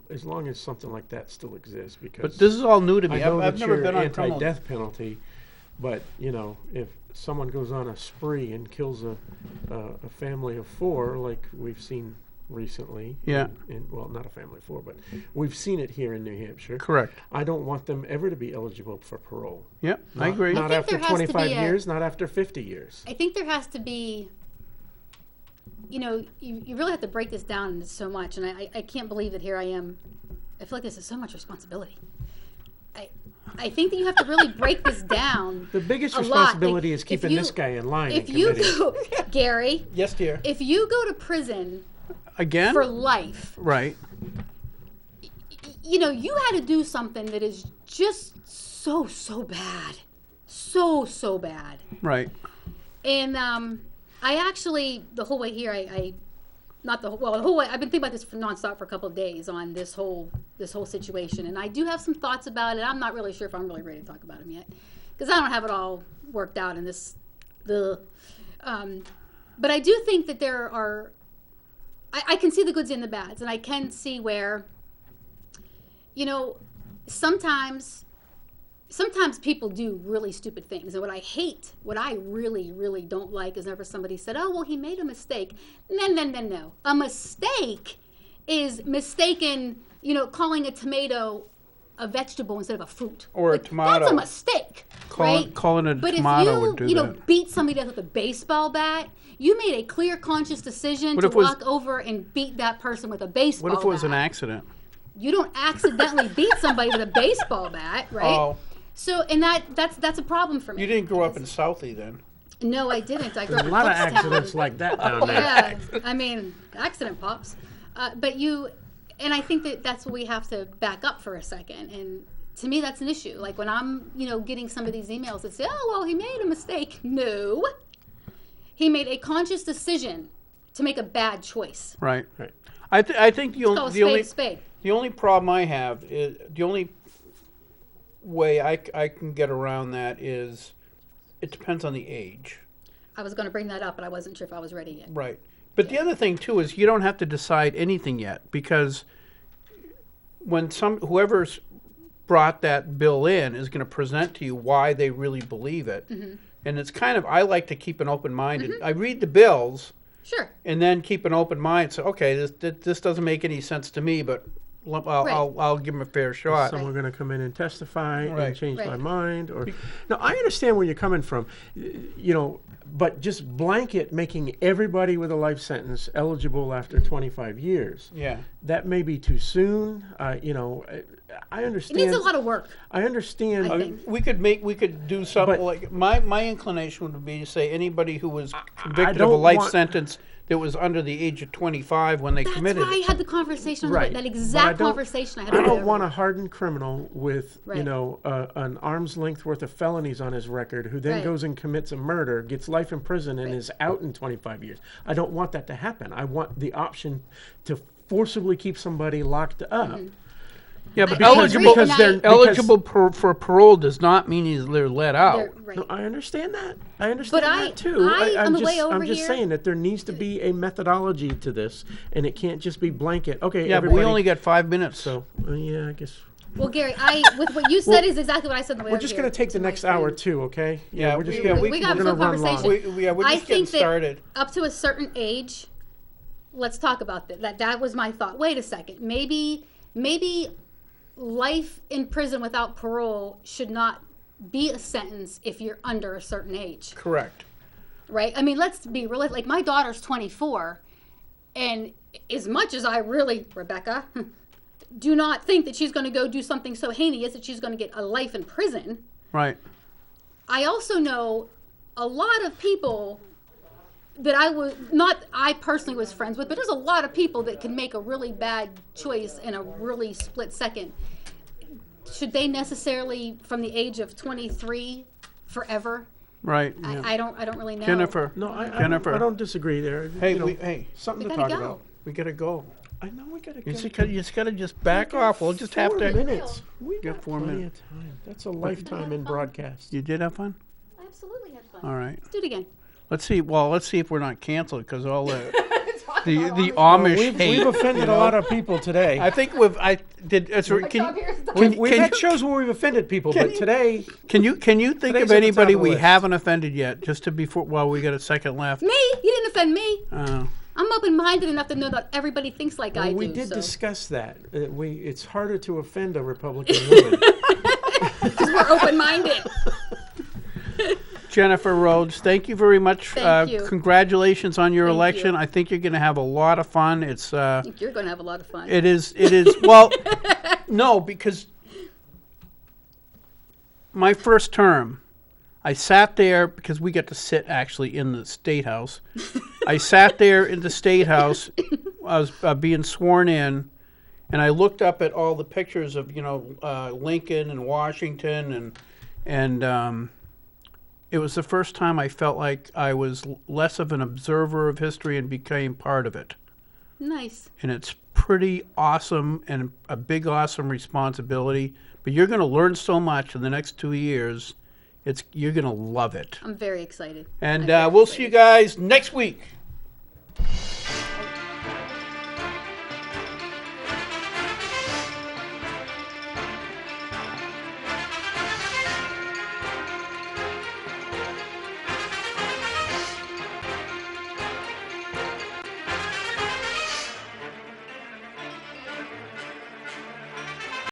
as long as something like that still exists. Because but this is all new to I me. know I've that never you're been on criminal. anti-death penalty, but if someone goes on a spree and kills a family of 4, like we've seen recently, Yeah. well, not a family of 4, but we've seen it here in New Hampshire. Correct. I don't want them ever to be eligible for parole. Yep, I agree. Not think after there has to 25 be a- years, not after 50 years. I think there has to be. You really have to break this down into so much, and I can't believe that here I am. I feel like this is so much responsibility. I think that you have to really break this down. The biggest a lot. responsibility is If keeping you- this guy in line. If in you committee. go, Gary, Yes, dear. if you go to prison Again? for life, Right. you had to do something that is just so bad, so bad. Right. And I actually, the whole way here, the whole way, I've been thinking about this nonstop for a couple of days on this whole situation, and I do have some thoughts about it. I'm not really sure if I'm really ready to talk about them yet, because I don't have it all worked out in this. But I do think that there are. I can see the goods and the bads, and I can see where. Sometimes people do really stupid things. And what I really, really don't like is whenever somebody said, oh, well, he made a mistake. No. A mistake is mistaken, calling a tomato a vegetable instead of a fruit. Or a tomato. That's a mistake, right? Calling it a But tomato if you, would do that. beat somebody to death with a baseball bat, you made a clear, conscious decision What to if it was- walk over and beat that person with a baseball What if it was bat. an accident? You don't accidentally beat somebody with a baseball bat, right? Oh. So, and that's a problem for me. You didn't grow up in Southie then. No, I didn't. I grew There's up a lot of in Kutztown. accidents like that down there. Yeah, I mean, accident pops. But And I think that that's what we have to back up for a second. And to me, that's an issue. Like when I'm, getting some of these emails that say, "Oh, well, he made a mistake." No, he made a conscious decision to make a bad choice. Right. I think the Spade. only problem I have is the only way I can get around that is it depends on the age. I was going to bring that up, but I wasn't sure if I was ready yet. Right. But the other thing too is you don't have to decide anything yet, because when whoever's brought that bill in is going to present to you why they really believe it. Mm-hmm. And it's kind of, I like to keep an open mind. Mm-hmm. I read the bills. Sure. And then keep an open mind. So, okay, this doesn't make any sense to me, but I'll give them a fair shot. Some are going to come in and testify and change my mind. Or now, I understand where you're coming from, but just blanket making everybody with a life sentence eligible after 25 years. Yeah. That may be too soon. I understand. It needs a lot of work. I understand. I think. We could do something like my inclination would be to say anybody who was convicted of a life sentence that was under the age of 25 when they committed it. That's why I had the conversation. Right. That exact conversation I had. I don't want a hardened criminal with Right. an arm's length worth of felonies on his record who then Right. goes and commits a murder, gets life in prison, and is out in 25 years. I don't want that to happen. I want the option to forcibly keep somebody locked up. Mm-hmm. Yeah, but eligible for parole does not mean they're let out. Right. No, I understand that. I understand But that too. I'm just saying that there needs to be a methodology to this, and it can't just be blanket. Okay, yeah, but we only got 5 minutes. So yeah, I guess. Well, Gary, with what you said is exactly what I said. We're just going to take the next hour too, okay? Yeah, we got a full conversation. We're just getting started. Up to a certain age, let's talk about that. That was my thought. Wait a second. Maybe life in prison without parole should not be a sentence if you're under a certain age. Correct. Right? I mean, let's be real. Like, my daughter's 24, and as much as I really, Rebecca, do not think that she's going to go do something so heinous that she's going to get a life in prison. Right. I also know a lot of people that I personally was friends with, but there's a lot of people that can make a really bad choice in a really split second. Should they necessarily, from the age of 23, forever? Right. Yeah. I don't really know. Jennifer. No, Jennifer. I don't disagree there. Hey, something we to talk gotta go. about. We gotta go. I know we gotta go. You just gotta back off. We'll just have 4 to. minutes. We got got 4 plenty minutes. of time. That's a lifetime in broadcast. You did have fun? I absolutely had fun. All right. Let's do it again. Let's see. Well, let's see if we're not canceled because all the Amish hate. We've offended a lot of people today. I think we've We've had shows where we've offended people, but today. Can you think Today's of at the anybody top of the we list. haven't offended yet? Just to before while we got a second left. Me? You didn't offend me. Oh. I'm open-minded enough to know that everybody thinks like I do. We did so. discuss that. It's harder to offend a Republican woman. Because we're open-minded. Jennifer Rhodes, thank you very much. Thank you. Congratulations on your Thank election. you. I think you're going to have a lot of fun. I think you're going to have a lot of fun. It is. Well, no, because my first term, I sat there because we get to sit actually in the State House. I sat there in the State House. I was being sworn in, and I looked up at all the pictures of Lincoln and Washington, and it was the first time I felt like I was less of an observer of history and became part of it. Nice. And it's pretty awesome and a big, awesome responsibility. But you're going to learn so much in the next 2 years. You're going to love it. I'm very excited. And we'll see you guys next week.